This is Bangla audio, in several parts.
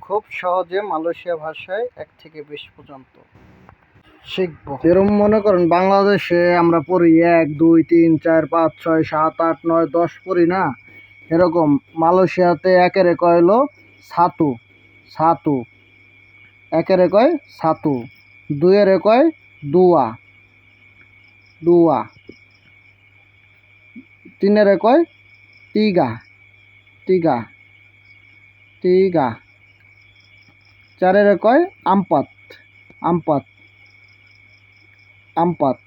খুব সহজে মালয়েশিয়া ভাষায় 1 থেকে 20 পর্যন্ত শিখব। যেরকম মনে করেন বাংলাদেশে আমরা পড়ি 1 2 3 4 5 6 7 8 9 10 পড়ি না, এরকম মালয়েশিয়াতে একের কয় হলো সাতু সাতু, একের কয় সাতু, দুইয়ের কয় দুয়া দুয়া, তিনের কয় তিগা তিগা তিগা, চারের কয় আমপাত আমপাত আমপাত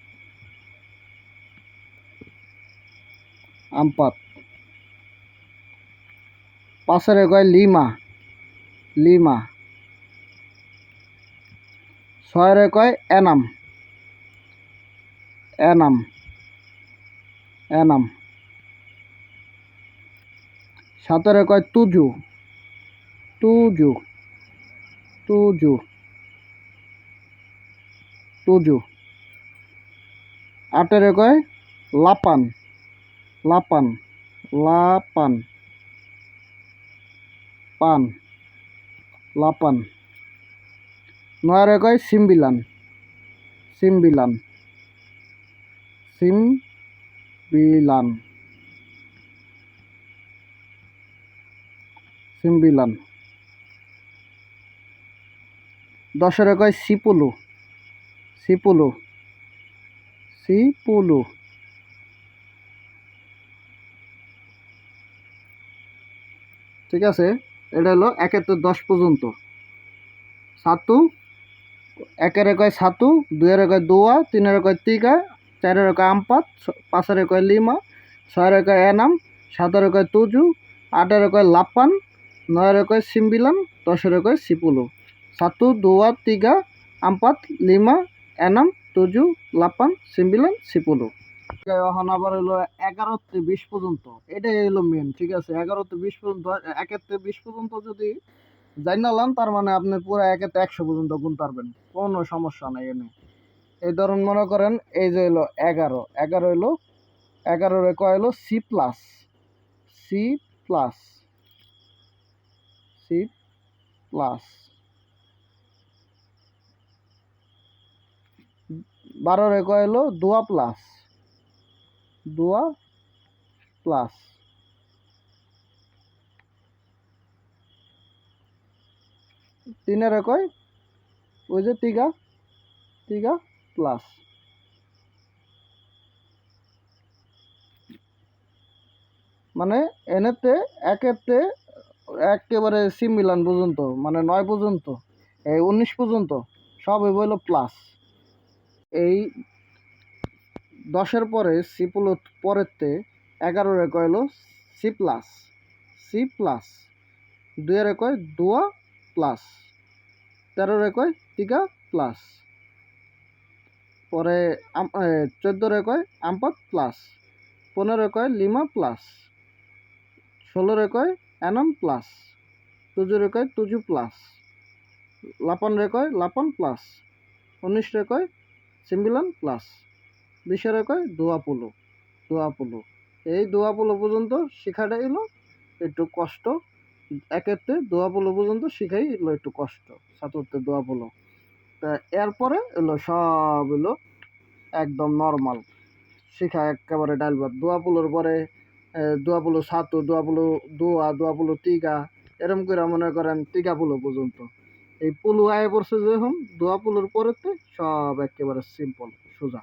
আমপাত, পাঁচের কয় লিমা লিমা, ছয়ের কয় এনাম এনাম এনাম, সাতের কয় তুজু তুজু তুজু তুজু, আটের কয় লাপান লাপান লাপান পান লাপান, নয়ের কয় সিমবিলান সিমবিলান সিমবিলান সিমবিলান, দশের কয় সিপুলু সিপুলু সিপুলু, ঠিক আছে। এটা হলো 1 থেকে 10 পর্যন্ত। সাতু, একের কয় সাতু, দুইয়ের কয় দোয়া, তিনের কয় তিগা, চারের কয় আমপাত, পাঁচের কয় লিমা, ছয়ের কয় এনাম, সাতের কয় তুজু, আটের কয় লাপান, নয়ের কয় সিমবিলান, দশের কয় সিপুলু। সাতু, দোয়া, তিগা, আমপাত, লিমা, এনাম, তুজু, লাপান, সিমবিলান, সিপুলু। এখন আবার হলো 11 থেকে 20 পর্যন্ত, এটাই হলো মেন, ঠিক আছে। 11 থেকে 20 পর্যন্ত, 1 থেকে 20 পর্যন্ত যদি জানালাম, তার মানে আপনি পুরো 1 থেকে 100 পর্যন্ত গুনতে পারবেন, কোনো সমস্যা নাই এনে। এই ধরুন মনে করেন এই যে হলো 11 11 হলো 11 কয় হলো C plus C plus C plus, 12 কয় হলো দোয়া প্লাস দোয়া প্লাস, 3 কয় ওই যে তিগা তিগা প্লাস, মানে এনেতে একেতে একেবারে সিমিলান পর্যন্ত, মানে 9 পর্যন্ত, এই 19 পর্যন্ত সব হইল প্লাস। এই 10-এর পরে সিপুলো পরেরতে 11 কয় হলো সি প্লাস সি প্লাস, 2 কয় দোয়া প্লাস, 13 কয় তিগা প্লাস, পরে 14 কয় আমপাত প্লাস, 15 কয় লিমা প্লাস, 16 কয় এনাম প্লাস, 17 কয় তুজু প্লাস, 18 কয় লাপান প্লাস, 19 কয় সিমবিলান প্লাস, 20 কয় দোয়া পুলো দোয়া পুলো। এই দোয়া পুলো পর্যন্ত শেখাটা এলো একটু কষ্ট, একেতে দোয়া পুলো পর্যন্ত শিখাই এলো একটু কষ্ট, সাতুরতে দোয়া পুলো। তা এরপরে এলো সব এলো একদম নর্মাল শিখা, একেবারে ডাল ভাত। দোয়া পুলোর পরে দোয়া পুলো সাতু, দোয়া পুলো দোয়া, দোয়া পুলো তিগা, এরম করে মনে করেন তিগা পুলো পর্যন্ত। এই পুলো আয় পড়ছে যখন দোয়া পুলোর পরেতে সব একেবারে সিম্পল সোজা।